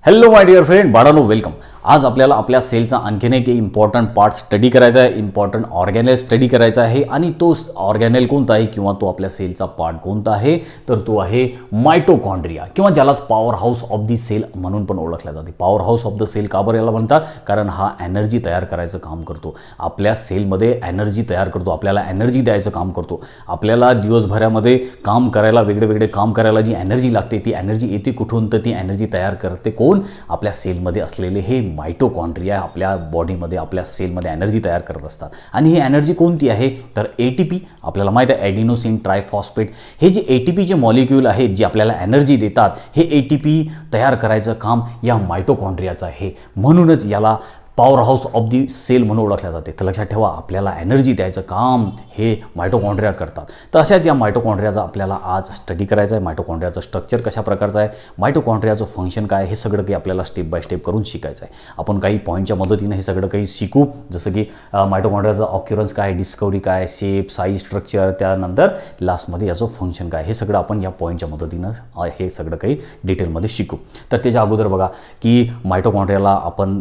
Hello my dear friend, बाळांनो welcome. आज आपल्याला आपल्या सेलचा आणखीन एक इम्पॉर्टंट पार्ट स्टडी करायचा आहे, इम्पॉर्टंट ऑर्गॅनेल स्टडी करायचा आहे. आणि तो ऑर्गॅनेल कोणता आहे किंवा तो आपल्या सेलचा पार्ट कोणता आहे, तर तो आहे मायटोकॉन्ड्रिया किंवा ज्यालाच power house of the cell म्हणून पण ओळखल्या जाते. Power house of the cell का बरं याला म्हणतात? कारण हा एनर्जी तयार करायचं काम करतो. आपल्या सेलमध्ये एनर्जी तयार करतो, आपल्याला एनर्जी द्यायचं काम करतो. आपल्याला दिवसभरामध्ये काम करायला, वेगळे काम करायला जी एनर्जी लागते ती एनर्जी येते कुठून? तर ती एनर्जी तयार करते कोण? आपल्या सेलमध्ये असलेले हे मायटोकॉन्ड्रिया आपल्या बॉडीमध्ये, आपल्या सेलमध्ये एनर्जी तयार करत असतात. आणि ही एनर्जी कोणती आहे? तर एटीपी. आपल्याला माहीत आहे ॲडिनोसिन ट्रायफॉस्फेट हे जे एटीपीचे मॉलिक्यूल आहेत जे आपल्याला एनर्जी देतात, हे एटीपी तयार करायचं काम या मायटोकॉन्ड्रियाचं आहे. म्हणूनच याला power house of the cell म्हणून ओळखल्या जाते. तर लक्षात ठेवा, आपल्याला एनर्जी द्यायचं काम हे मायटोकॉन्ड्रिया करतात. तर अशाच या मायटोकॉन्ड्रियाचा आपल्याला आज स्टडी करायचं आहे. मायटोकॉन्ड्रियाचं स्ट्रक्चर कशा प्रकारचं आहे, मायटोकॉन्ड्रियाचं फंक्शन काय, हे सगळं काही आपल्याला स्टेप बाय स्टेप करून शिकायचं आहे. आपण काही पॉईंटच्या मदतीने हे सगळं काही शिकू, जसं की मायटोकॉन्ड्रियाचं ऑक्युरन्स काय, डिस्कवरी काय, शेप, साईज, स्ट्रक्चर, त्यानंतर लास्टमध्ये याचं फंक्शन काय, हे सगळं आपण या पॉईंटच्या मदतीनं हे सगळं काही डिटेलमध्ये शिकू. तर त्याच्या अगोदर बघा की मायटोकॉन्ड्रियाला आपण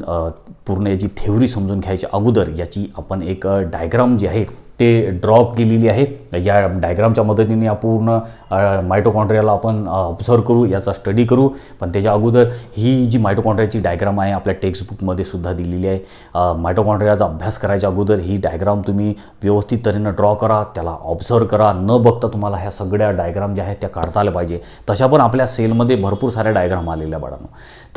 पूर्ण याची थेओरी समजून घ्यायच्या अगोदर याची आपण एक डायग्राम जी आहे ते ड्रॉ केलेली आहे. या डायग्रामच्या मदतीने या पूर्ण मायटोकॉन्ड्रियाला आपण ऑब्झर्व करू, याचा स्टडी करू. पण त्याच्या अगोदर ही जी मायटोकॉन्ड्रियाची डायग्राम आहे आपल्या टेक्स्टबुकमध्ये सुद्धा दिलेली आहे. मायटोकॉन्ड्रियाचा अभ्यास करायच्या अगोदर ही डायग्राम तुम्ही व्यवस्थित तऱ्हेनं ड्रॉ करा, त्याला ऑब्झर्व करा. न बघता तुम्हाला ह्या सगळ्या डायग्राम ज्या आहेत त्या काढता आल्या पाहिजे. तशा पण आपल्या सेलमध्ये भरपूर साऱ्या डायग्राम आलेल्या बाळांनो.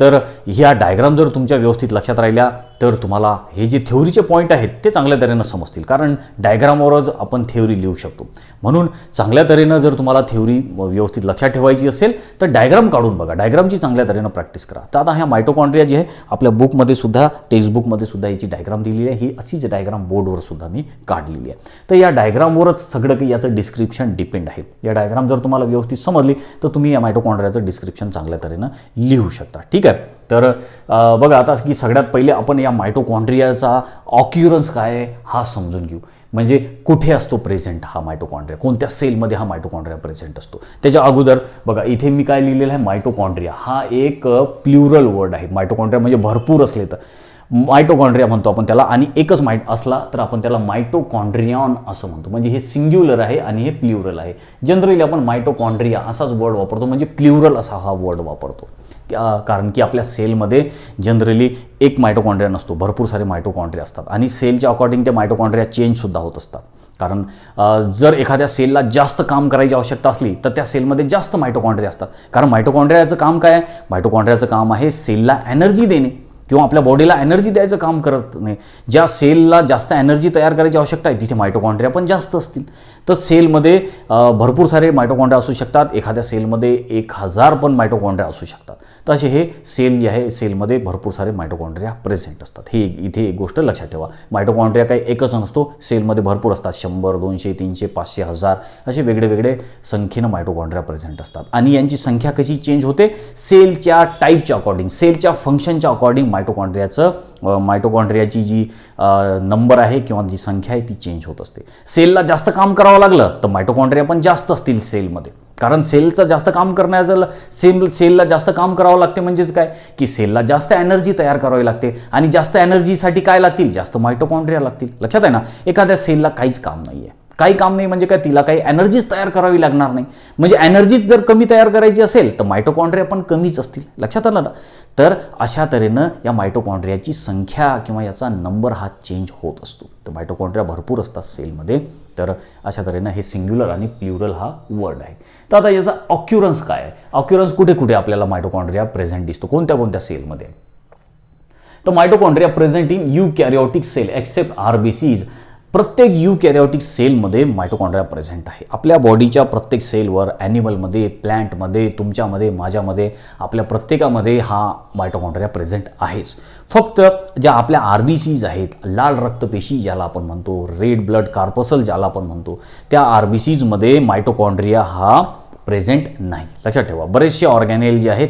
तर ह्या डायग्राम जर तुमच्या व्यवस्थित लक्षात राहिल्या तर तुम्हाला हे जे थेओरीचे पॉईंट आहेत ते चांगल्या तऱ्हेनं समजतील. कारण डायग्रामवरच आपण थेओरी लिहू शकतो. म्हणून चांगल्या तऱ्हेनं जर तुम्हाला थेओरी व्यवस्थित लक्षात ठेवायची असेल तर डायग्राम काढून बघा, डायग्रामची चांगल्या तऱ्हेनं प्रॅक्टिस करा. तर आता ह्या मायटोकॉन्ड्रिया जी आहे आपल्या बुकमध्ये सुद्धा, टेक्स्टबुकमध्ये सुद्धा याची डायग्राम दिलेली आहे. ही अशीच डायग्राम बोर्डवर सुद्धा मी काढलेली आहे. तर या डायग्रामवरच सगळं काही याचं डिस्क्रिप्शन डिपेंड आहे. या डायग्राम जर तुम्हाला व्यवस्थित समजली तर तुम्ही या मायटोकॉन्ड्रियाचं डिस्क्रिप्शन चांगल्या तऱ्हेनं लिहू शकता. ठीक आहे. तर बघा आता की सगळ्यात पहिले आपण या मायटोकॉन्ड्रियाचा ऑक्युरन्स काय आहे हा समजून घेऊ. म्हणजे कुठे असतो प्रेझेंट हा मायटोकॉन्ड्रिया, कोणत्या सेलमध्ये हा मायटोकॉन्ड्रिया प्रेझेंट असतो. त्याच्या अगोदर बघा इथे मी काय लिहिलेलं आहे, मायटोकॉन्ड्रिया हा एक प्लुरल वर्ड आहे. मायटोकॉन्ड्रिया म्हणजे भरपूर असले तर मायटोकॉन्ड्रिया म्हणतो आपण त्याला, आणि एकच असला तर आपण त्याला मायटोकॉन्ड्रियॉन असं म्हणतो. म्हणजे हे सिंग्युलर आहे आणि हे प्लुरल आहे. जनरली आपण मायटोकॉन्ड्रिया असाच वर्ड वापरतो, म्हणजे प्लुरल असा हा वर्ड वापरतो. कारण की आपल्या सेलमध्ये जनरली एक मायटोकॉन्ड्रिया नसतो, भरपूर सारे मायटोकॉन्ड्रिया असतात. आणि सेलच्या अकॉर्डिंग ते मायटोकॉन्ड्रिया चेंजसुद्धा होत असतात. कारण जर एखाद्या सेलला जास्त काम करायची आवश्यकता असली तर त्या सेलमध्ये जास्त मायटोकॉन्ड्रिया असतात. कारण मायटोकॉन्ड्रियाचं काम काय आहे? मायटोकॉन्ड्रियाचं काम आहे सेलला एनर्जी देणे किंवा आपल्या बॉडीला एनर्जी द्यायचं काम करत नाही. ज्या सेलला जास्त एनर्जी तयार करायची आवश्यकता आहे तिथे मायटोकॉन्ड्रिया पण जास्त असतील. तर सेलमध्ये भरपूर सारे मायटोकॉन्ड्रिया असू शकतात. एखाद्या सेलमध्ये 1000 पण मायटोकॉन्ड्रिया असू शकतात. तर असे हे सेल जे आहे, सेलमध्ये भरपूर सारे मायटोकॉन्ड्रिया प्रेझेंट असतात. हे इथे एक गोष्ट लक्षात ठेवा. मायटोकॉन्ड्रिया काही एकच नसतो, सेलमध्ये भरपूर असतात. 100, 200, 300, 500, 1000 असे वेगळे संख्येनं मायटोकॉन्ड्रिया प्रेझेंट असतात. आणि यांची संख्या कशी चेंज होते? सेलच्या टाईपच्या अकॉर्डिंग, सेलच्या फंक्शनच्या अकॉर्डिंग मायटोकॉन्ड्रियाची जी नंबर आहे किंवा जी संख्या आहे ती चेंज होत असते. सेलला जास्त काम करावं लागलं तर मायटोकॉन्ड्रिया पण जास्त असतील सेलमध्ये. कारण सेलचं जास्त काम करण्याचं सेलला जास्त काम करावं लागते. म्हणजेच काय की सेलला जास्त एनर्जी तयार करावी लागते. आणि जास्त एनर्जीसाठी काय लागतील? जास्त मायटोकॉन्ड्रिया लागतील. लक्षात आहे ना? एखाद्या सेलला काहीच काम नाही आहे, काही काम नाही म्हणजे काय, तिला काही एनर्जीच तयार करावी लागणार नाही. म्हणजे एनर्जीच जर कमी तयार करायची असेल तर मायटोकॉन्ड्रिया पण कमीच असतील. लक्षात आलं ना? तर अशा तऱ्हेनं या मायटोकॉन्ड्रियाची संख्या किंवा याचा नंबर हा चेंज होत असतो. तर मायटोकॉन्ड्रिया भरपूर असतात सेलमध्ये. तर अशा तऱ्हेनं हे सिंग्युलर आणि प्लुरल हा वर्ड आहे. तर आता याचा ऑक्युरन्स काय आहे? ऑक्युरन्स कुठे कुठे आपल्याला मायटोकॉन्ड्रिया प्रेझेंट दिसतो, कोणत्या कोणत्या सेलमध्ये? तर mitochondria present in eukaryotic cell except RBCs. प्रत्येक यूकॅरियोटिक सेलमध्ये मायटोकॉन्ड्रिया प्रेझेंट आहे. आपल्या बॉडीच्या प्रत्येक सेलवर, ॲनिमलमध्ये, प्लॅन्टमध्ये, तुमच्यामध्ये, माझ्यामध्ये, आपल्या प्रत्येकामध्ये हा मायटोकॉन्ड्रिया प्रेझेंट आहेच. फक्त ज्या आपल्या आरबीसीज आहेत, लाल रक्तपेशी ज्याला आपण म्हणतो, रेड ब्लड कार्पसल ज्याला आपण म्हणतो, त्या आरबीसीजमध्ये मायटोकॉन्ड्रिया हा प्रेझेंट नाही. लक्षात ठेवा. बरेचसे ऑर्गॅनेल जे आहेत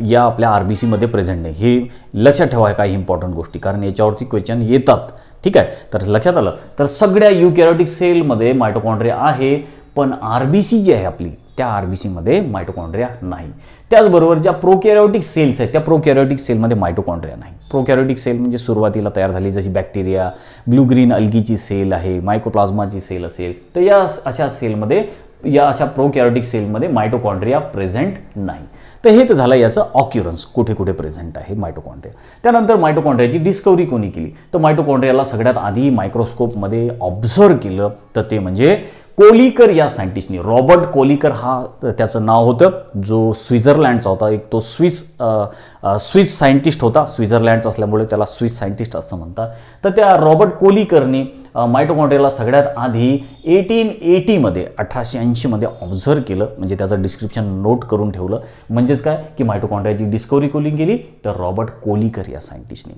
या आपल्या आरबीसीमध्ये प्रेझेंट नाही. हे लक्षात ठेवा काही इम्पॉर्टंट गोष्टी, कारण याच्यावरती क्वेश्चन येतात. ठीक आहे. तर लक्षात आलं. तर सगळ्या यूकॅरियोटिक सेलमध्ये मायटोकॉन्ड्रिया आहे, पण RBC जी आहे आपली, त्या RBCमध्ये मायटोकॉन्ड्रिया नाही. त्याचबरोबर ज्या प्रोकॅरियोटिक सेल्स आहेत त्या प्रोकॅरियोटिक सेलमध्ये मायटोकॉन्ड्रिया नाही. प्रोकॅरियोटिक सेल म्हणजे सुरुवातीला तयार झाली जशी बॅक्टेरिया, ब्लू ग्रीन अल्गीची सेल आहे, मायकोप्लाझ्माची सेल असेल, तर या अशा सेलमध्ये, या अशा प्रोकॅरियोटिक सेलमध्ये मायटोकॉन्ड्रिया प्रेझेंट नाही. तर हे तर झालं याचं ऑक्युरन्स, कुठे कुठे प्रेझेंट आहे मायटोकॉन्ड्रिया. त्यानंतर मायटोकॉन्ड्रियाची डिस्कवरी कोणी केली, तर मायटोकॉन्ड्रियाला सगळ्यात आधी मायक्रोस्कोपमध्ये ऑब्झर्व केलं तर ते म्हणजे कोलिकर या सायंटिस्टनी. रॉबर्ट कोलिकर हा त्याचं नाव होतं, जो स्वित्झर्लंडचा होता. एक तो स्विस सायंटिस्ट होता. स्वित्झर्लंडचा असल्यामुळे त्याला स्विस सायंटिस्ट असं म्हणतात. तर त्या रॉबर्ट कोलिकरनी मायटोकॉन्ड्रियाला सगळ्यात आधी 1880मध्ये 1880मध्ये ऑब्झर्व केलं. म्हणजे त्याचं डिस्क्रिप्शन नोट करून ठेवलं. म्हणजेच काय की मायटोकॉन्ड्रियाची डिस्कवरी कोणी केली, तर रॉबर्ट कोलिकर या सायंटिस्टनी.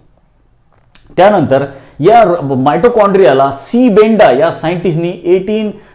त्यानंतर या मायटोकॉन्ड्रियाला सी बेंडा या सायंटिस्टनी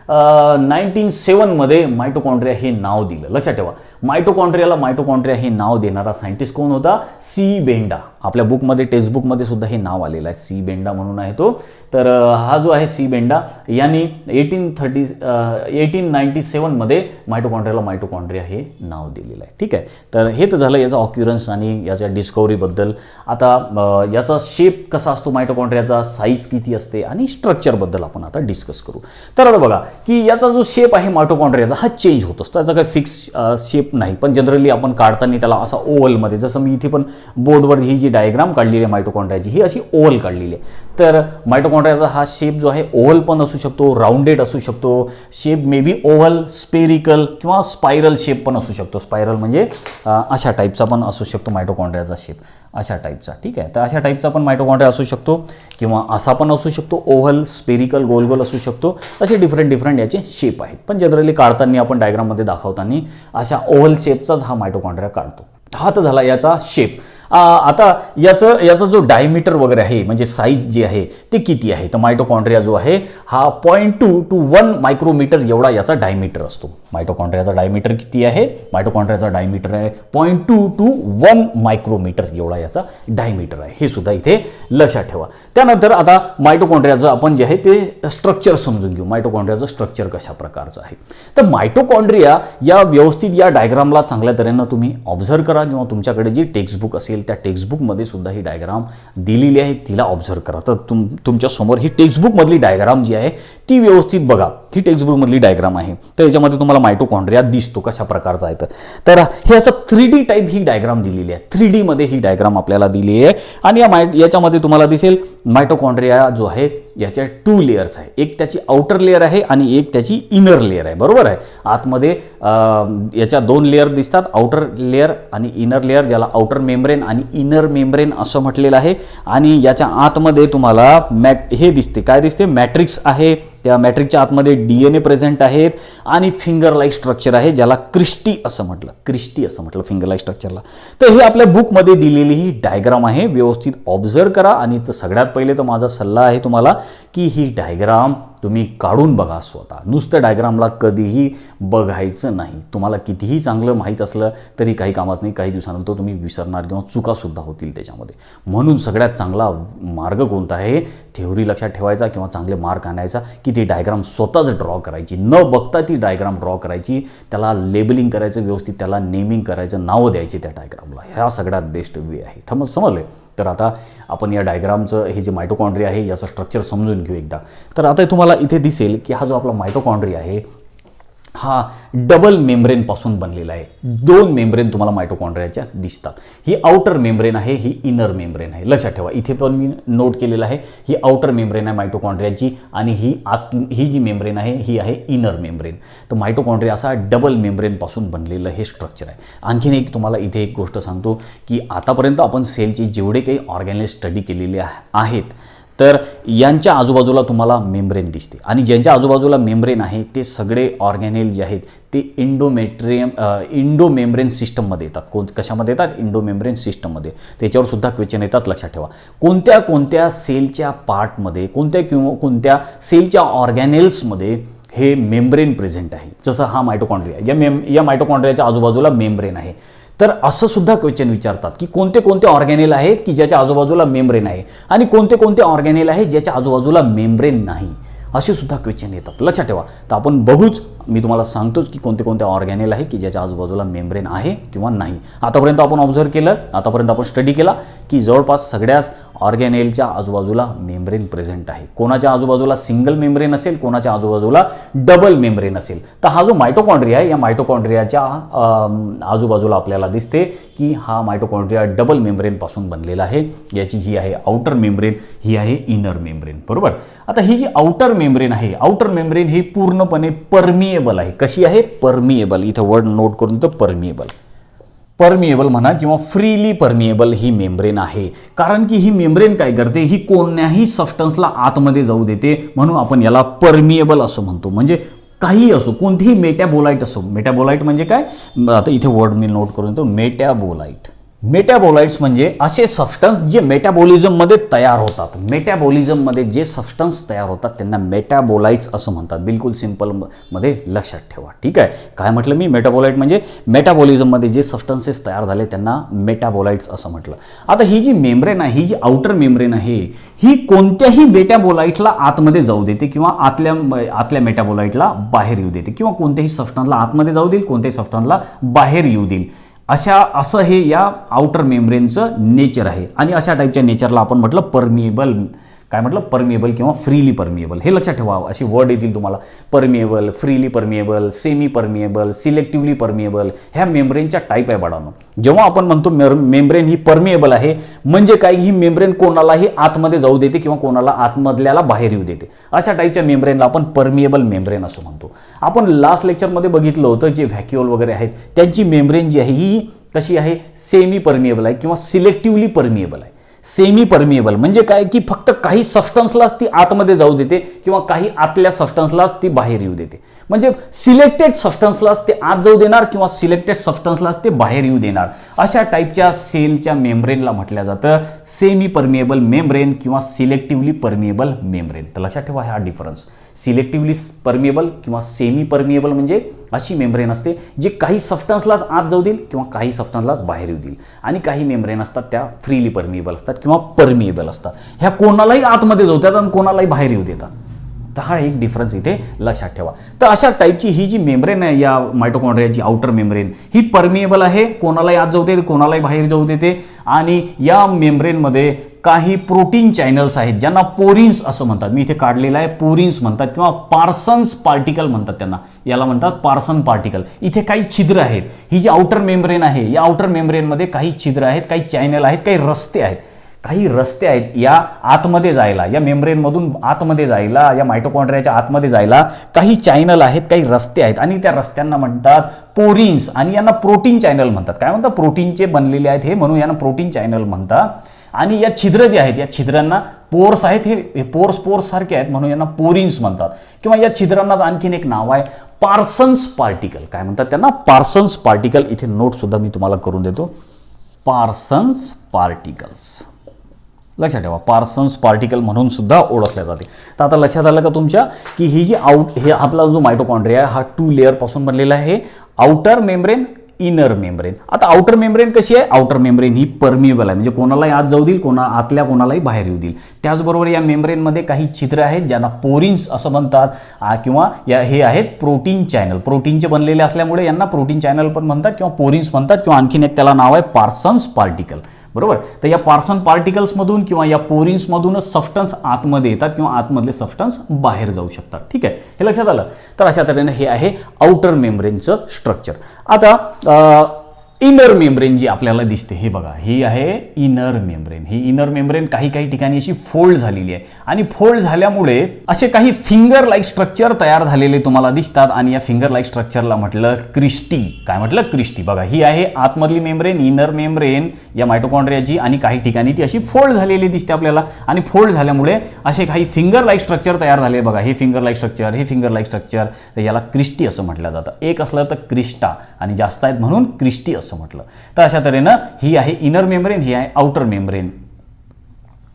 1907मध्ये मायटोकॉन्ड्रिया हे नाव दिलं. लक्षात ठेवा, मायटोकॉन्ड्रिया हे नाव देणारा सायंटिस्ट कोण होता, सी बेंडा. आपल्या बुकमध्ये, टेक्स्टबुकमध्ये सुद्धा हे नाव आलेलं आहे, सी बेंडा म्हणून आहे तो. तर हा जो आहे सी बेंडा यांनी 1897मध्ये मायटोकॉन्ड्रिया हे नाव दिलेलं आहे. ठीक आहे, तर हे तर झालं याचा ऑक्युरन्स आणि याच्या डिस्कवरीबद्दल. आता याचा शेप कसा असतो मायटोकॉन्ड्रियाचा, साईज किती असते आणि स्ट्रक्चरबद्दल आपण आता डिस्कस करू. तर आता बघा की याचा जो शेप आहे मायटोकॉन्ड्रियाचा हा चेंज होत असतो. याचा काही फिक्स शेप नाही, पण जनरली आपण काढताना त्याला असा ओव्हलमध्ये, जसं मी इथे पण बोर्डवर ही जी डायग्राम काढलेली आहे मायटोकॉन्ड्रियाची, ही अशी ओव्हल काढलेली आहे. तर मायटोकॉन्ड्रियाचा हा शेप जो आहे ओव्हल पण असू शकतो, राऊंडेड असू शकतो, shape may be oval, spherical किंवा स्पायरल शेप पण असू शकतो. स्पायरल म्हणजे अशा टाईपचा पण असू शकतो मायटोकॉन्ड्रियाचा शेप, अशा टाईपचा. ठीक आहे, तर अशा टाईपचा पण मायटोकॉन्ड्रिया असू शकतो किंवा असा पण असू शकतो, ओव्हल, स्पेरिकल, गोल गोल असू शकतो. असे डिफरंट याचे शेप आहेत. पण जनरली काढताना आपण डायग्राममध्ये दाखवताना अशा ओव्हल शेपचाच हा मायटोकॉन्ड्रिया काढतो. हा तर झाला याचा शेप. आता याचा जो डायमीटर वगैरे आहे, म्हणजे साईज जे आहे ते किती आहे, तर मायटोकॉन्ड्रिया जो आहे हा 0.2 to 1 मायक्रोमीटर एवढा याचा डायमीटर असतो. मायटोकॉन्ड्रियाचा डायमीटर किती आहे, मायटोकॉन्ड्रियाचा डायमीटर आहे 0.2 to 1 मायक्रोमीटर एवढा याचा डायमीटर आहे. हे सुद्धा इथे लक्षात ठेवा. त्यानंतर आता मायटोकॉन्ड्रियाचं आपण जे आहे ते स्ट्रक्चर समजून घेऊ. मायटोकॉन्ड्रियाचं स्ट्रक्चर कशा प्रकारचं आहे, तर मायटोकॉन्ड्रिया या व्यवस्थित या डायग्रामला चांगल्या तऱ्हेनं तुम्ही ऑब्झर्व करा किंवा तुमच्याकडे जी टेक्स्टबुक असेल त्या टेक्स्टबुकमध्ये सुद्धा ही डायग्राम दिलेली आहे, तिला ऑब्झर्व करा. तर तुमच्या समोर ही टेक्स्टबुकमधली डायग्राम जी आहे ती व्यवस्थित बघा. ही टेक्स्टबुकमधली डायग्राम आहे, तर याच्यामध्ये तुम्हाला मायटोकॉन्ड्रिया दिसतो कशा प्रकारचा आहे. तर हे असं 3D टाईप ही डायग्राम दिलेली आहे. 3D मध्ये ही डायग्राम आपल्याला दिलेली आहे आणि याच्यामध्ये तुम्हाला दिसेल मायटोकॉन्ड्रिया जो आहे याच्या 2 लेयर्स आहे. एक त्याची आउटर लेअर आहे आणि एक त्याची इनर लेअर आहे. बरोबर आहे, आतमध्ये याच्या 2 लेअर दिसतात, आउटर लेअर आणि इनर लेअर, ज्याला आउटर मेम्ब्रेन आणि इनर मेम्ब्रेन असं म्हटलेलं आहे. आणि याच्या आतमध्ये तुम्हाला हे दिसते, काय दिसते, मॅट्रिक्स आहे. त्या मॅट्रिक्सच्या आतमध्ये DNA प्रेझेंट आहेत आणि फिंगर लाईक स्ट्रक्चर आहे, ज्याला क्रिस्टी असं म्हटलं फिंगर लाईक स्ट्रक्चरला. तर हे आपल्या बुकमध्ये दिलेली ही डायग्राम आहे, व्यवस्थित ऑब्झर्व करा. आणि सगळ्यात पहिले तर माझा सल्ला आहे तुम्हाला की ही डायग्राम तुम्ही काढून बघा स्वतः. नुसतं डायग्रामला कधीही बघायचं नाही. तुम्हाला कितीही चांगलं माहीत असलं तरी काही कामात नाही, काही दिवसानंतर तुम्ही विसरणार किंवा चुकासुद्धा होतील त्याच्यामध्ये. म्हणून सगळ्यात चांगला मार्ग कोणता आहे, थेओरी लक्षात ठेवायचा किंवा चांगले मार्क आणायचा की ती डायग्राम स्वतःच ड्रॉ करायची, न बघता ती डायग्राम ड्रॉ करायची, त्याला लेबलिंग करायचं व्यवस्थित, त्याला नेमिंग करायचं, नावं द्यायची त्या डायग्रामला. ह्या सगळ्यात बेस्ट वे आहे. समजले. तर आता आपण या डायग्रामचं हे जे मायटोकॉन्ड्रिया आहे याचं स्ट्रक्चर समजून घेऊ एकदा. तर आता तुम्हाला इथे दिसेल की हा जो आपला मायटोकॉन्ड्रिया आहे हा डबल मेम्ब्रेनपासून बनलेला आहे. 2 मेम्ब्रेन तुम्हाला मायटोकॉन्ड्रियाच्या दिसतात. ही आउटर मेम्ब्रेन आहे, ही इनर मेम्ब्रेन आहे. लक्षात ठेवा, इथे पण मी नोट केलेलं आहे, ही आउटर मेम्ब्रेन आहे मायटोकॉन्ड्रियाची आणि ही जी मेम्ब्रेन आहे ही आहे इनर मेम्ब्रेन. तर मायटोकॉन्ड्रिया असा डबल मेम्ब्रेनपासून बनलेलं हे स्ट्रक्चर आहे. आणखीन एक तुम्हाला इथे एक गोष्ट सांगतो की आतापर्यंत आपण सेलचे जेवढे काही ऑर्गॅनेल स्टडी केलेले आहेत तर यांच्या आजूबाजूला तुम्हाला मेम्ब्रेन दिसते आणि ज्यांच्या आजूबाजूला मेम्ब्रेन आहे ते सगळे ऑर्गॅनेल जे आहेत ते इंडोमेम्ब्रेन सिस्टममध्ये येतात. कशामध्ये येतात, इंडोमेम्ब्रेन सिस्टममध्ये. त्याच्यावर सुद्धा क्वेश्चन येतात, लक्षात ठेवा. कोणत्या सेलच्या पार्टमध्ये, कोणत्या सेलच्या ऑर्गॅनेल्समध्ये हे मेम्ब्रेन प्रेझेंट आहे. जसं हा मायटोकॉन्ड्रिया, या मायटोकॉन्ड्रियाच्या आजूबाजूला मेम्ब्रेन आहे. तर असं सुद्धा क्वेश्चन विचारतात की कोणते ऑर्गॅनेल आहेत की ज्याच्या आजूबाजूला मेम्ब्रेन आहे आणि कोणते ऑर्गॅनेल आहेत ज्याच्या आजूबाजूला मेम्ब्रेन नाही. असे सुद्धा क्वेश्चन येतात, लक्षात ठेवा. तर आपण बघूच, मी तुम्हाला सांगतोच की कोणते कोणते ऑर्गॅनेल आहे की ज्याच्या आजूबाजूला मेम्ब्रेन आहे किंवा नाही. आतापर्यंत आपण ऑब्झर्व केलं, आतापर्यंत आपण स्टडी केला की जवळपास सगळ्याच ऑर्गॅनेलच्या आजूबाजूला मेम्ब्रेन प्रेझेंट आहे. कोणाच्या आजूबाजूला सिंगल मेम्ब्रेन असेल, कोणाच्या आजूबाजूला डबल मेम्ब्रेन असेल. तर हा जो मायटोकॉन्ड्रिया आहे, या मायटोकॉन्ड्रियाच्या आजूबाजूला आपल्याला दिसते की हा मायटोकॉन्ड्रिया डबल मेम्ब्रेन पासून बनलेला आहे. याची ही आहे आउटर मेम्ब्रेन, ही आहे इनर मेम्ब्रेन. बरोबर. आता ही जी आउटर मेम्ब्रेन आहे, आउटर मेम्ब्रेन ही पूर्णपणे परमिएबल आहे. कशी आहे? परमिएबल. इथं वर्ड नोट करून तर परमिएबल, परमिएबल म्हणा किंवा फ्रीली परमिएबल ही मेम्ब्रेन आहे. कारण की ही मेम्ब्रेन काय करते, ही कोणत्याही सबस्टन्सला आतमध्ये जाऊ देते, म्हणून आपण याला परमिएबल असं म्हणतो. म्हणजे काही असो, कोणतीही मेटॅबोलाइट असो. मेटॅबोलाइट म्हणजे काय, आता इथे वर्ड मी नोट करून देतो, मेटॅबोलाइट. मेटॅबोलाइट्स म्हणजे असे सबस्टन्स जे मेटॅबॉलिझममध्ये तयार होतात. मेटॅबॉलिझममध्ये जे सबस्टन्स तयार होतात त्यांना मेटॅबोलाइट्स असं म्हणतात. बिलकुल सिंपलमध्ये लक्षात ठेवा. ठीक आहे. काय म्हटलं मी? मेटॅबोलाइट म्हणजे मेटॅबॉलिझममध्ये जे सबस्टन्सेस तयार झाले त्यांना मेटॅबोलाइट्स असं म्हटलं. आता ही जी मेम्ब्रेन आहे, ही जी आउटर मेम्ब्रेन आहे, ही कोणत्याही मेटॅबोलाइटला आतमध्ये जाऊ देते किंवा आतल्या मेटॅबोलाइटला बाहेर येऊ देते, किंवा कोणत्याही सबस्टन्सला आतमध्ये जाऊ देईल, कोणत्याही सबस्टन्सला बाहेर येऊ देईल. असं हे या आउटर मेम्ब्रेनचं नेचर आहे. आणि अशा टाईपच्या नेचरला आपण म्हटलं परमिएबल. काय म्हटलं? परमिएबल किंवा फ्रीली परमिएबल. हे लक्षात ठेवा, अशी वर्ड येतील तुम्हाला. Permeable, freely permeable, semi permeable, selectively permeable. ह्या मेम्ब्रेनच्या टाईप आहे बाळांनो. जेव्हा आपण म्हणतो मेम्ब्रेन ही परमिएबल आहे, म्हणजे काय, ही मेम्ब्रेन कोणालाही आतमध्ये जाऊ देते किंवा कोणाला आतमधल्याला बाहेर येऊ देते. अशा टाईपच्या मेम्ब्रेनला आपण परमिएबल मेम्ब्रेन असं म्हणतो. आपण लास्ट लेक्चरमध्ये बघितलं होतं, जे व्हॅक्युअल वगैरे आहेत त्यांची मेम्ब्रेन जी आहे ही कशी आहे? सेमी परमिएबल आहे किंवा सिलेक्टिव्हली परमिएबल आहे. सेमी परमिएबल म्हणजे काय की फक्त काही सबस्टन्सलाच ती आतमध्ये जाऊ देते किंवा काही आतल्या सबस्टन्सलाच ती बाहेर येऊ देते. म्हणजे सिलेक्टेड सबस्टन्सलाच ते आत जाऊ देणार किंवा सिलेक्टेड सबस्टन्सलाच ते बाहेर येऊ देणार. अशा टाईपच्या सेलच्या मेम्ब्रेनला म्हटलं जातं सेमी परमिएबल मेम्ब्रेन किंवा सिलेक्टिव्हली परमिएबल मेम्ब्रेन. तर लक्षात ठेवा हा डिफरन्स. सिलेक्टिव्हली परमिएबल किंवा सेमी परमिएबल म्हणजे अशी मेम्ब्रेन असते जी काही सबस्टन्सलाच आत जाऊ देईल किंवा काही सबस्टन्सलाच बाहेर येऊ देईल. आणि काही मेम्ब्रेन असतात त्या फ्रीली परमिएबल असतात किंवा परमिएबल असतात. ह्या कोणालाही आतमध्ये जाऊ देतात आणि कोणालाही बाहेर येऊ देतात. तर हा एक डिफरन्स इथे लक्षात ठेवा. तर अशा टाईपची ही जी मेम्ब्रेन आहे या मायटोकॉन्ड्रियाची आउटर मेम्ब्रेन, ही परमिएबल आहे, कोणालाही आत जाऊ देते, कोणालाही बाहेर जाऊ देते. आणि या मेम्ब्रेनमध्ये काही प्रोटीन चॅनल्स आहेत ज्यांना पोरिन्स असं म्हणतात. मी इथे काढलेलं आहे, पोरिन्स म्हणतात किंवा पार्सन्स पार्टिकल म्हणतात त्यांना. याला म्हणतात पार्सन पार्टिकल. इथे काही छिद्र आहेत. ही जी आउटर मेम्ब्रेन आहे, या आउटर मेम्ब्रेनमध्ये काही छिद्र आहेत, काही चॅनल आहेत, काही रस्ते आहेत. काही रस्ते आहेत या आतमध्ये जायला, या मेम्ब्रेनमधून आतमध्ये जायला, या मायटोकॉन्ड्रियाच्या आतमध्ये जायला काही चॅनल आहेत, काही रस्ते आहेत. आणि त्या रस्त्यांना म्हणतात पोरिन्स. आणि यांना प्रोटीन चॅनल म्हणतात. काय म्हणतात? प्रोटीनचे बनलेले आहेत हे, म्हणून यांना प्रोटीन चॅनल म्हणतात. आणि या छिद्र जे आहेत, या छिद्रांना पोर्स आहेत, हे पोर्स सारखे आहेत म्हणून यांना पोरिन्स म्हणतात. किंवा या छिद्रांना आणखीन एक नाव आहे पार्सन्स पार्टिकल. काय म्हणतात त्यांना? Parsons particle. इथे नोट सुद्धा मी तुम्हाला करून देतो, पार्सन्स पार्टिकल्स. लक्षात ठेवा, पार्सन्स पार्टिकल म्हणून सुद्धा ओळखल्या जाते. तर आता लक्षात आलं का तुमच्या की ही जी हे आपला जो मायटोकॉन्ड्रिया आहे हा 2 लेअर पासून बनलेला आहे, आउटर मेम्ब्रेन, इनर मेम्ब्रेन. आता आउटर मेम्ब्रेन कशी आहे? आउटर मेम्ब्रेन ही परमिएबल आहे, म्हणजे कोणालाही आत जाऊ देईल, आतल्या कोणालाही बाहेर येऊ देईल. त्याचबरोबर या मेम्ब्रेनमध्ये काही छिद्र आहेत ज्यांना पोरिन्स असं म्हणतात, किंवा हे आहेत प्रोटीन चॅनल. प्रोटीनचे बनलेले असल्यामुळे यांना प्रोटीन चॅनल पण म्हणतात किंवा पोरिन्स म्हणतात, किंवा आणखीन एक त्याला नाव आहे पार्सन्स पार्टिकल. बरोबर. तर या पार्सन पार्टिकल्समधून किंवा या पोरिन्समधूनच सबस्टन्स आतमध्ये येतात किंवा आतमधले सबस्टन्स बाहेर जाऊ शकतात. ठीक आहे, हे लक्षात आलं. तर अशा तऱ्हेने हे आहे आउटर मेम्ब्रेनचं स्ट्रक्चर. आता इनर मेम्ब्रेन जी आपल्याला दिसते, हे बघा, ही आहे इनर मेम्ब्रेन. ही इनर मेम्ब्रेन काही ठिकाणी अशी फोल्ड झालेली आहे आणि फोल्ड झाल्यामुळे असे काही फिंगर लाईक स्ट्रक्चर तयार झालेले तुम्हाला दिसतात. आणि या फिंगर लाईक स्ट्रक्चरला म्हटलं क्रिस्टी. काय म्हटलं? क्रिस्टी. बघा, ही आहे आतमधली मेम्ब्रेन, इनर मेम्ब्रेन या मायटोकॉन्ड्रियाची, आणि काही ठिकाणी ती अशी फोल्ड झालेली दिसते आपल्याला. आणि फोल्ड झाल्यामुळे असे काही फिंगर लाईक स्ट्रक्चर तयार झाले. बघा, हे फिंगर लाईक स्ट्रक्चर, हे फिंगर लाईक स्ट्रक्चर. तर याला क्रिस्टी असं म्हटलं जातं. एक असलं तर क्रिस्टा, आणि जास्त आहेत म्हणून क्रिस्टी असं म्हटलं. तर अशा तऱ्हेनं ही आहे इनर मेम्ब्रेन, ही आहे आउटर मेम्ब्रेन.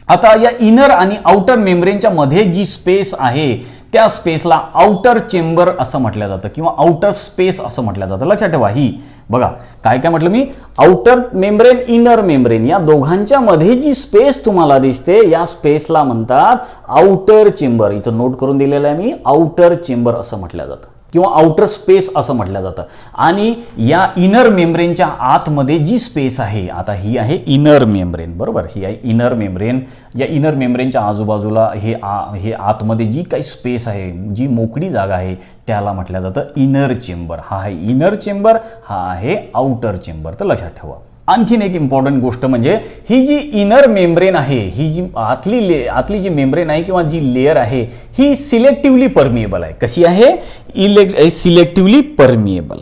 आता या इनर आणि आउटर मेम्ब्रेनच्या मध्ये जी स्पेस आहे त्या स्पेसला आउटर चेंबर असं म्हटलं जातं किंवा आउटर स्पेस असं म्हटलं जातं. लक्षात ठेवा, ही बघा काय काय म्हटलं मी, आउटर मेम्ब्रेन, इनर मेम्ब्रेन, या दोघांच्या मध्ये जी स्पेस तुम्हाला दिसते या स्पेसला म्हणतात आउटर चेंबर. इथं नोट करून दिलेलं आहे मी, आउटर चेंबर असं म्हटलं जातं किंवा आउटर स्पेस असं म्हटलं जातं. आणि या इनर मेम्ब्रेनच्या आतमध्ये जी स्पेस आहे, आता ही आहे इनर मेम्ब्रेन, बरोबर, ही आहे इनर मेम्ब्रेन. या इनर मेम्ब्रेनच्या आजूबाजूला हे आतमध्ये जी काही स्पेस आहे, जी मोकळी जागा आहे, त्याला म्हटलं जातं इनर चेंबर. हा आहे इनर चेंबर, हा आहे आउटर चेंबर. तर लक्षात ठेवा. आणखीन एक इम्पॉर्टंट गोष्ट म्हणजे ही जी इनर मेम्ब्रेन आहे, ही जी आतली जी मेम्ब्रेन आहे किंवा जी लेअर आहे, ही सिलेक्टिव्हली परमिएबल आहे. कशी आहे? Selectively permeable.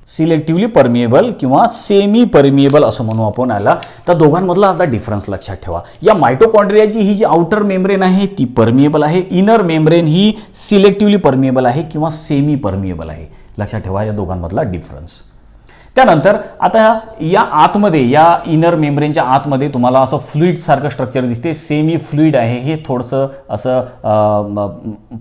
सिलेक्टिव्हली परमिएबल किंवा सेमी परमिएबल असं म्हणू आपण याला. तर दोघांमधला आता डिफरन्स लक्षात ठेवा. या मायटोकॉन्ड्रियाची ही जी आउटर मेम्ब्रेन आहे ती परमिएबल आहे, इनर मेम्ब्रेन ही सिलेक्टिव्हली परमिएबल आहे किंवा सेमी परमिएबल आहे. लक्षात ठेवा या दोघांमधला डिफरन्स. त्यानंतर आता या आतमध्ये, या इनर मेम्ब्रेनच्या आतमध्ये तुम्हाला असं फ्लुइड सारखं स्ट्रक्चर दिसते. सेमी फ्लुइड आहे हे, थोडंसं असं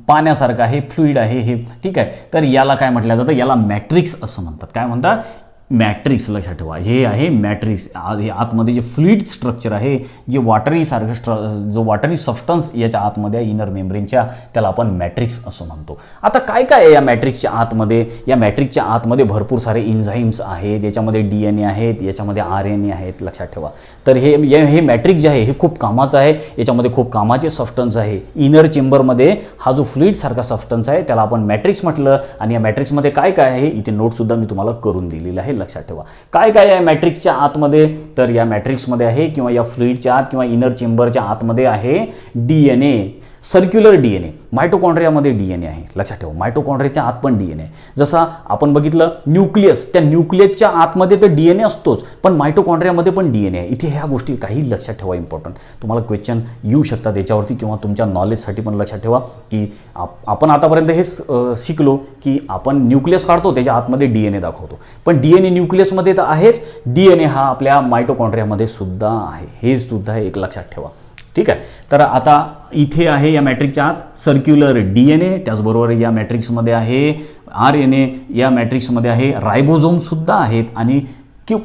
पाण्यासारखं आहे, फ्लुइड आहे हे, ठीक आहे. तर याला काय म्हटलं जातं? याला मॅट्रिक्स असं म्हणतात. काय म्हणतात? मॅट्रिक्स. लक्षात ठेवा, हे आहे मॅट्रिक्स. हे आतमध्ये जे फ्लुइड स्ट्रक्चर आहे, जे वाटरी सारखं जो वाटरी सबस्टन्स याच्या आतमध्ये इनर मेम्ब्रेनच्या, त्याला आपण मॅट्रिक्स असं म्हणतो. आता काय काय आहे या मॅट्रिक्सच्या आतमध्ये? या मॅट्रिक्सच्या आतमध्ये भरपूर सारे एन्झाईम्स आहेत, याच्यामध्ये DNA आहेत, याच्यामध्ये RNA आहेत. लक्षात ठेवा. तर हे मॅट्रिक्स जे आहे हे खूप कामाचं आहे. याच्यामध्ये खूप कामाचे सबस्टन्स आहे. इनर चेंबरमध्ये हा जो फ्लुइड सारखा सबस्टन्स आहे त्याला आपण मॅट्रिक्स म्हटलं. आणि या मॅट्रिक्समध्ये काय काय आहे इथे नोटसुद्धा मी तुम्हाला करून दिलेलं आहे. लक्षात ठेवा काय काय आहे मॅट्रिक्सच्या आतमध्ये. तर या मॅट्रिक्समध्ये आहे किंवा या फ्लुइडच्या आत किंवा इनर चेंबरच्या आतमध्ये आहे DNA, सर्क्युलर DNA. मायटोकॉन्ड्रियामध्ये DNA आहे. लक्षात ठेवा, मायटोकॉन्ड्रियाच्या आत पण DNA आहे. जसं आपण बघितलं न्यूक्लियस, त्या न्यूक्लियसच्या आतमध्ये तर DNA असतोच, पण मायटोकॉन्ड्रियामध्ये पण DNA आहे. इथे ह्या गोष्टी काही लक्षात ठेवा, इम्पॉर्टंट. तुम्हाला क्वेश्चन येऊ शकतात याच्यावरती किंवा तुमच्या नॉलेजसाठी पण लक्षात ठेवा की आपण आतापर्यंत हे शिकलो की आपण न्यूक्लियस काढतो, त्याच्या आतमध्ये DNA दाखवतो, पण DNA न्यूक्लियसमध्ये तर आहेच, DNA हा आपल्या मायटोकॉन्ड्रियामध्ये सुद्धा आहे. हे सुद्धा एक लक्षात ठेवा. ठीक आहे. तर आता इथे आहे या मॅट्रिक्सच्या आत सर्क्युलर DNA, त्याचबरोबर या मॅट्रिक्समध्ये आहे RNA, या मॅट्रिक्समध्ये आहे रायबोझोमसुद्धा आहेत. आणि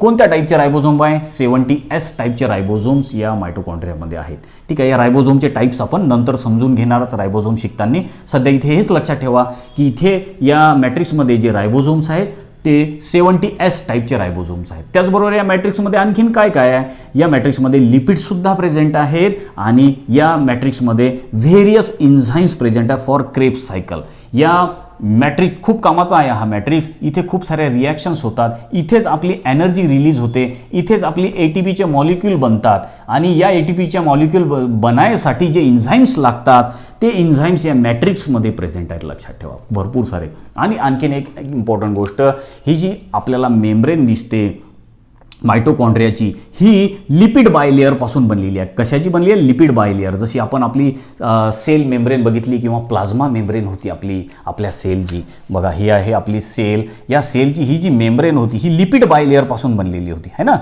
कोणत्या टाईपचे रायबोझोम आहे? 70S टाईपचे रायबोझोम्स या मायटोकॉन्ड्रियामध्ये आहेत. ठीक आहे. या रायबोझोमचे टाईप्स आपण नंतर समजून घेणारच रायबोझोम शिकताना. सध्या इथे हेच लक्षात ठेवा की इथे या मॅट्रिक्समध्ये जे रायबोझोम्स आहेत ते 70S टाईपचे रायबोझोम्स आहेत. त्याचबरोबर या मॅट्रिक्समध्ये आणखीन काय काय आहे? या मॅट्रिक्समध्ये लिपिडसुद्धा प्रेझेंट आहेत आणि या मॅट्रिक्समध्ये व्हेरियस एन्झाईम्स प्रेझेंट आहे फॉर क्रेब्स सायकल. या मॅट्रिक्स खूप कामाचा आहे हा मॅट्रिक्स. इथे खूप सारे रिॲक्शन्स होतात, इथेच आपली एनर्जी रिलीज होते, इथेच आपली ATPचे मॉलिक्यूल बनतात आणि या ATPच्या मॉलिक्यूल बनायसाठी जे एन्झाईम्स लागतात ते एन्झाईम्स या मॅट्रिक्समध्ये प्रेझेंट आहेत. लक्षात ठेवा, भरपूर सारे. आणि आणखीन एक इम्पॉर्टंट गोष्ट, ही जी आपल्याला मेम्ब्रेन दिसते मायटोकॉन्ड्रियाची, ही लिपिड बायलेअरपासून बनलेली आहे. कशाची बनली आहे? लिपिड बायलेअर. जशी आपण आपली सेल मेम्ब्रेन बघितली किंवा प्लाझ्मा मेम्ब्रेन होती आपल्या सेलची. बघा ही आहे आपली सेल. या सेलची ही जी मेम्ब्रेन होती ही लिपिड बायलेअरपासून बनलेली होती, है ना.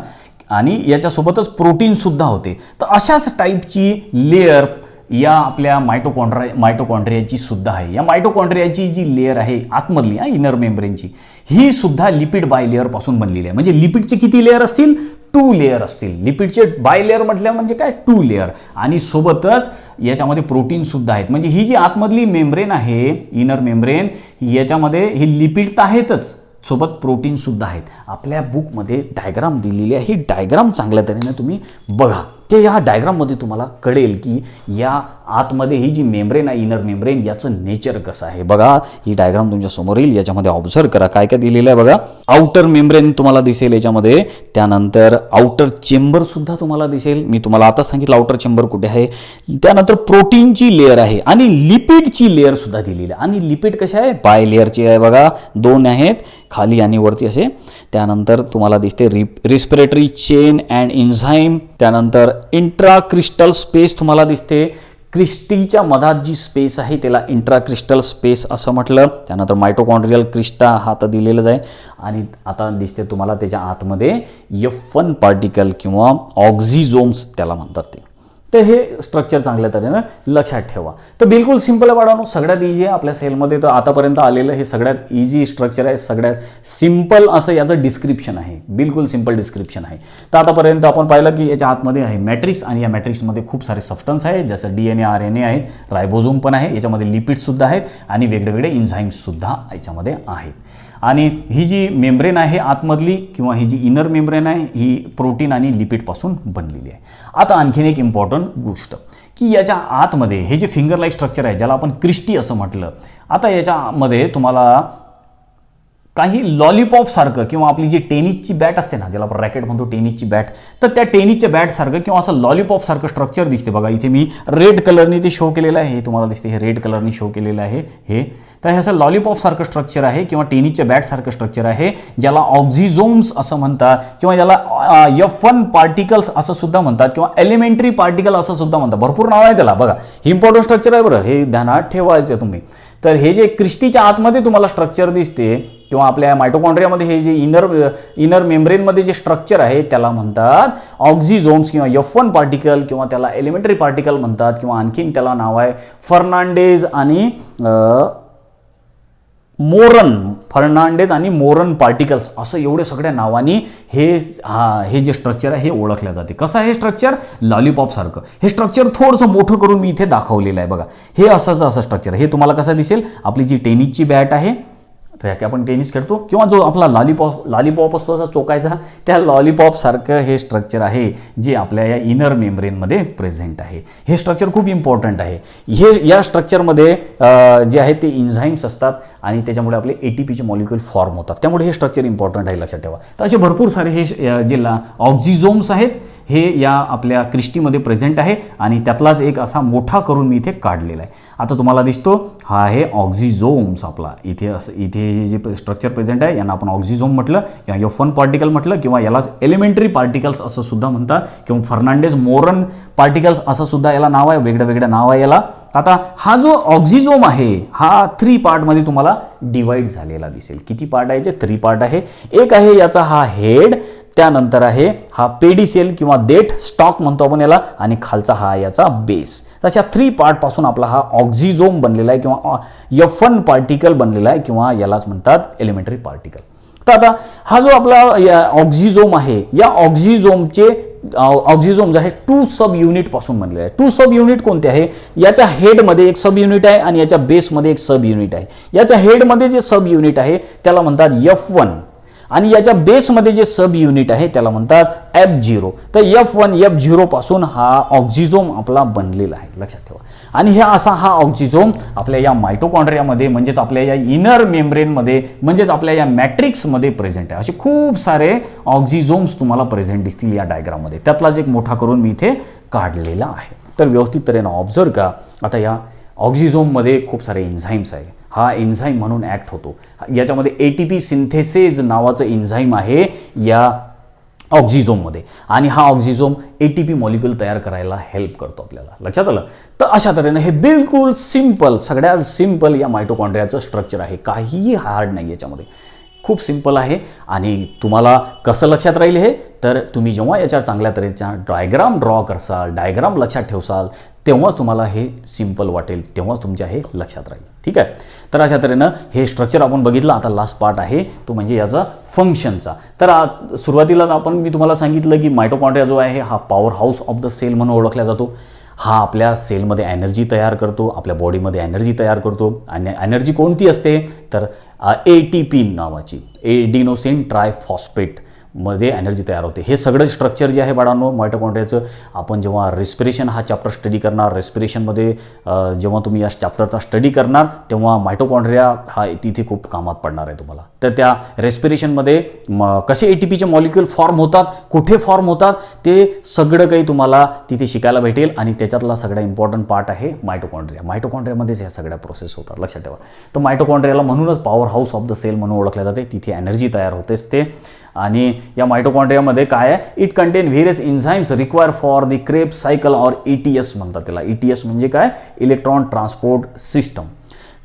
आणि याच्यासोबतच प्रोटीनसुद्धा होते. तर अशाच टाईपची लेअर या आपल्या मायटोकॉन्ड्रियाची सुद्धा आहे. या मायटोकॉन्ड्रियाची जी लेअर आहे आतमधली इनर मेम्ब्रेनची, ही सुद्धा लिपिड बायलेअर पासून बनलेली आहे. म्हणजे लिपिडचे किती लेअर असतील? 2 लेअर असतील. लिपिडचे बायलेअर म्हटल्या म्हणजे काय? 2 लेअर. आणि सोबतच याच्यामध्ये प्रोटीन सुद्धा आहेत. म्हणजे ही जी आतमधली मेम्ब्रेन आहे इनर मेम्ब्रेन, याच्यामध्ये ही लिपिड तर आहेतच, सोबत प्रोटीन सुद्धा आहेत. आपल्या बुकमध्ये डायग्राम दिलेली आहे. ही डायग्राम चांगल्या तऱ्हेने तुम्ही बघा. ते या डायग्राममध्ये तुम्हाला कळेल की या आतमध्ये ही जी मेम्ब्रेन आहे इनर मेम्ब्रेन, याचं नेचर कसं आहे. बघा ही डायग्राम तुमच्या समोर येईल, याच्यामध्ये ऑब्झर्व करा काय काय दिलेलं आहे. बघा आउटर मेम्ब्रेन तुम्हाला दिसेल याच्यामध्ये, त्यानंतर आउटर चेंबर सुद्धा तुम्हाला दिसेल. मी तुम्हाला आता सांगितलं आउटर चेंबर कुठे आहे. त्यानंतर प्रोटीनची लेअर आहे आणि लिपिडची लेअर सुद्धा दिलेली आहे. आणि लिपिड कशा आहे? बाय लेअरची आहे. बघा 2 आहेत, खाली आणि वरती असे. त्यानंतर तुम्हाला दिसते रिस्पिरेटरी चेन अँड एन्झाईम. त्यानंतर इंट्राक्रिस्टल स्पेस तुम्हाला दिसते. क्रिस्टीच्या मधात जी स्पेस आहे त्याला इंट्राक्रिस्टल स्पेस असं म्हटलं. त्यानंतर मायटोकॉन्ड्रियल क्रिस्टा हा तर दिलेलाच आहे. आणि आता दिसते तुम्हाला त्याच्या आतमध्ये F1 पार्टिकल किंवा ऑक्झिझोम्स त्याला म्हणतात ते. तर हे स्ट्रक्चर चांगल्या तऱ्हेनं लक्षात ठेवा. तर बिलकुल सिंपल आहे बाळांनो, सगळ्यात इझी आहे आपल्या सेलमध्ये. तर आतापर्यंत आलेलं हे सगळ्यात इझी स्ट्रक्चर आहे, सगळ्यात सिंपल असं याचं डिस्क्रिप्शन आहे, बिलकुल सिंपल डिस्क्रिप्शन आहे. तर आतापर्यंत आपण पाहिलं की याच्या आतमध्ये आहे मॅट्रिक्स, आणि या मॅट्रिक्समध्ये खूप सारे सबस्टन्स आहेत, जसं DNA RNA आहेत, रायबोझोम पण आहे, याच्यामध्ये लिपिडसुद्धा आहेत आणि वेगवेगळे एन्झाईम्ससुद्धा याच्यामध्ये आहेत. आणि ही जी मेम्ब्रेन आहे आतमधली किंवा ही जी इनर मेम्ब्रेन आहे ही प्रोटीन आणि लिपिडपासून बनलेली आहे. आता आणखीन एक इम्पॉर्टंट गोष्ट की याच्या आतमध्ये हे जे फिंगर लाईक स्ट्रक्चर आहे, ज्याला आपण क्रिस्टी असं म्हटलं, आता याच्यामध्ये तुम्हाला काही लॉलीपॉप सारखं किंवा आपली जी टेनिसची बॅट असते ना, ज्याला आपण रॅकेट म्हणतो टेनिसची बॅट, तर त्या टेनिसच्या बॅट सारखं किंवा असं लॉलीपॉप सारखं स्ट्रक्चर दिसते बघा. इथे मी रेड कलरनी ते शो केलेलं आहे, हे तुम्हाला दिसते, हे रेड कलरनी शो केलेलं आहे हे. तर हे असं लॉलीपॉप सारखं स्ट्रक्चर आहे किंवा टेनिसच्या बॅट सारखं स्ट्रक्चर आहे, ज्याला ऑक्झिझोम्स असं म्हणतात किंवा याला F1 पार्टिकल्स असं सुद्धा म्हणतात किंवा एलिमेंटरी पार्टिकल असं सुद्धा म्हणतात. भरपूर नाव आहे त्याला बघा. हे इम्पॉर्टंट स्ट्रक्चर आहे बरं, हे ध्यानात ठेवायचं तुम्ही. तर हे जे क्रिस्टीच्या आतमध्ये तुम्हाला स्ट्रक्चर दिसते किंवा आपल्या मायटोकॉन्ड्रियामध्ये हे जे इनर मेम्ब्रेनमध्ये जे स्ट्रक्चर आहे त्याला म्हणतात ऑक्झिझोम्स किंवा F1 पार्टिकल किंवा त्याला एलिमेंटरी पार्टिकल म्हणतात किंवा आणखीन त्याला नाव आहे फर्नांडेज आणि मोरन पार्टिकल्स, असं एवढे सगळ्या नावांनी हे जे स्ट्रक्चर आहे हे ओळखलं जाते. कसं आहे हे स्ट्रक्चर? लॉलीपॉप सारखं. हे स्ट्रक्चर थोडंसं मोठं करून मी इथे दाखवलेलं आहे बघा. हे असं स्ट्रक्चर, हे तुम्हाला कसं दिसेल? आपली जी टेनिसची बॅट आहे, की आपण टेनिस खेळतो किंवा जो आपला लॉलीपॉप असतो असा चोकायचा, त्या लॉलीपॉप सारखं हे स्ट्रक्चर आहे जे आपल्या या इनर मेम्ब्रेनमध्ये प्रेझेंट आहे. हे स्ट्रक्चर खूप इम्पॉर्टंट आहे. या स्ट्रक्चरमध्ये जे आहे ते एन्झाईम्स असतात आणि त्याच्यामुळे आपले ATPचे मॉलिक्यूल फॉर्म होतात. त्यामुळे हे स्ट्रक्चर इम्पॉर्टंट आहे, लक्षात ठेवा. तर असे भरपूर सारे हे जे ऑक्झिझोम्स आहेत हे या आपल्या क्रिस्टीमध्ये प्रेझेंट आहे आणि त्यातलाच एक असा मोठा करून मी इथे काढलेला आहे. आता तुम्हाला दिसतो हा आहे ऑक्झिझोम्स आपला. इथे जे स्ट्रक्चर प्रेझेंट आहे यांना आपण ऑक्झिझोम म्हटलं किंवा F1 पार्टिकल म्हटलं किंवा यालाच एलिमेंटरी पार्टिकल्स असं सुद्धा म्हणतात किंवा फर्नांडेज मोरन पार्टिकल्स असं सुद्धा याला नाव आहे, वेगळं नाव आहे याला. आता हा जो ऑक्झिझोम आहे हा 3 पार्टमध्ये तुम्हाला डिवाइड झालेला दिसेल. किती पार्ट आहे? 3 पार्ट आहे. एक आहे याचा हा हेड, त्यानंतर आहे हा पेडिसेल किंवा देठ स्टॉक म्हणतो आपण याला, आणि खालचा हा याचा बेस. तशा 3 पार्ट पासून आपला हा ऑक्झिझोम बनलेला आहे किंवा F1 पार्टिकल बनलेला आहे किंवा यालाच म्हणतात एलिमेंटरी पार्टिकल. तर आता हा जो आपला ऑक्झिझोम आहे, या ऑक्झिझोम जे आहे 2 सब युनिट पासून बनलेले आहे. 2 सब युनिट कोणते आहे? याच्या हेडमध्ये एक सब युनिट आहे आणि याच्या बेसमध्ये एक सब युनिट आहे. याच्या हेडमध्ये जे सब युनिट आहे त्याला म्हणतात F1 आणि याच्या बेसमध्ये जे सब युनिट आहे त्याला म्हणतात F0. तर F1 F0 पासून हा ऑक्झिझोम आपला बनलेला आहे, लक्षात ठेवा. आणि हा ऑक्झिझोम आपल्या या मायटोकॉन्ड्रियामध्ये म्हणजेच आपल्या या इनर मेम्ब्रेनमध्ये म्हणजेच आपल्या या मॅट्रिक्समध्ये प्रेझेंट आहे. असे खूप सारे ऑक्झिझोम्स तुम्हाला प्रेझेंट दिसतील या डायग्राममध्ये. त्यातलाच एक मोठा करून मी इथे काढलेला आहे. तर व्यवस्थित तऱ्हेनं ऑब्झर्व करा. आता या ऑक्झिझोममध्ये खूप सारे एन्झाईम्स आहे. हा एन्झाईम म्हणून ॲक्ट होतो. याच्यामध्ये ATP सिंथेसिस नावाचं एन्झाईम आहे या ऑक्झिझोममध्ये आणि हा ऑक्झिझोम ATP मॉलिक्यूल तयार करायला हेल्प करतो आपल्याला, लक्षात आलं. तर अशा तऱ्हेने हे बिलकुल सिंपल, सगळ्यात सिंपल या मायटोकॉन्ड्रियाचं स्ट्रक्चर आहे. काहीही हार्ड नाही याच्यामध्ये, खूप सिंपल आहे. आणि तुम्हाला कसं लक्षात राहील हे? तर तुम्ही जेव्हा याच्या चांगल्या तऱ्हेचा डायग्राम ड्रॉ करसाल, डायग्राम लक्षात ठेवसाल, तेव्हाच तुम्हाला हे सिंपल वाटेल, तेव्हाच तुमच्या हे लक्षात राहील. ठीक आहे. तर अशा तऱ्हेनं हे स्ट्रक्चर आपण बघितलं. आता लास्ट पार्ट आहे तो म्हणजे याचा फंक्शनचा. तर सुरुवातीला मी तुम्हाला सांगितलं की मायटोकॉन्ड्रिया जो आहे हा power house of the cell म्हणून ओळखला जातो. हा आपल्या सेलमध्ये एनर्जी तयार करतो, आपल्या बॉडीमध्ये एनर्जी तयार करतो. आणि एनर्जी कोणती असते? तर ATP नावाची, एडिनोसिन ट्रायफॉस्फेट मध्ये एनर्जी तयार होते. हे सगळं स्ट्रक्चर जे आहे बाळांनो मायटोकॉन्ड्रियाचं, आपण जेव्हा रेस्पिरेशन हा चॅप्टर स्टडी करणार, रेस्पिरेशनमध्ये जेव्हा तुम्ही या चॅप्टरचा स्टडी करणार तेव्हा मायटोकॉन्ड्रिया हा तिथे खूप कामात पडणार आहे तुम्हाला. तर त्या रेस्पिरेशनमध्ये कसे ATPचे मॉलिक्यूल फॉर्म होतात, कुठे फॉर्म होतात, ते सगळं काही तुम्हाला तिथे शिकायला भेटेल. आणि त्याच्यातला सगळा इम्पॉर्टंट पार्ट आहे मायटोकॉन्ड्रिया. मायटोकॉन्ड्रियामध्येच ह्या सगळ्या प्रोसेस होतात, लक्षात ठेवा. तर मायटोकॉन्ड्रियाला म्हणूनच power house of the cell म्हणून ओळखले जाते. तिथे एनर्जी तयार होतेच ते. आणि या मायटोकॉन्ड्रियामध्ये काय आहे? It content various enzymes require for the Krebs cycle or ETS म्हणतात त्याला. ETS म्हणजे काय? Electron transport system.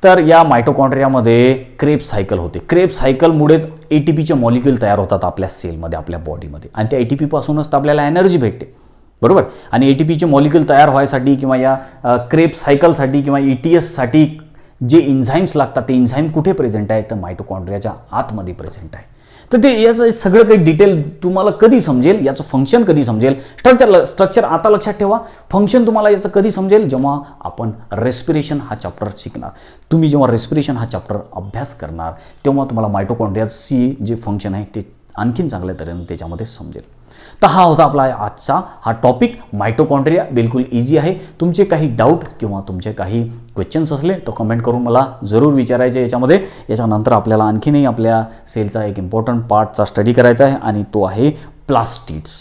तर या मायटोकॉन्ड्रियामध्ये क्रेब्स सायकल होते. क्रेब्स सायकलमुळेच ATPचे मॉलिक्यूल तयार होतात आपल्या सेलमध्ये, आपल्या बॉडीमध्ये. आणि त्या ATP पासूनच आपल्याला एनर्जी भेटते. बरोबर. आणि ATPचे मॉलिक्युल तयार व्हायसाठी किंवा या क्रेब सायकलसाठी किंवा ETSसाठी जे एन्झाईम्स लागतात ते एन्झाईम कुठे प्रेझेंट आहे, तर मायटोकॉन्ड्रियाच्या आतमध्ये प्रेझेंट आहे. तर ते याचं सगळं काही डिटेल तुम्हाला कधी समजेल, याचं फंक्शन कधी समजेल, स्ट्रक्चर आता लक्षात ठेवा. फंक्शन तुम्हाला याचं कधी समजेल, जेव्हा आपण रेस्पिरेशन हा चॅप्टर शिकणार. तुम्ही जेव्हा रेस्पिरेशन हा चॅप्टर अभ्यास करणार तेव्हा तुम्हाला मायटोकॉन्ड्रियाची जे फंक्शन आहे ते आणखीन चांगल्या तऱ्हेने त्याच्यामध्ये समजेल. तर हा होता आपला आजचा हा टॉपिक मायटोकॉन्ड्रिया. बिलकुल इझी आहे. तुमचे काही डाऊट किंवा तुमचे काही क्वेश्चन्स असले तर कमेंट करून मला जरूर विचारायचे याच्यामध्ये. याच्यानंतर आपल्याला आणखीनही आपल्या सेलचा एक इम्पॉर्टंट पार्टचा स्टडी करायचा आहे आणि तो आहे प्लास्टिड्स.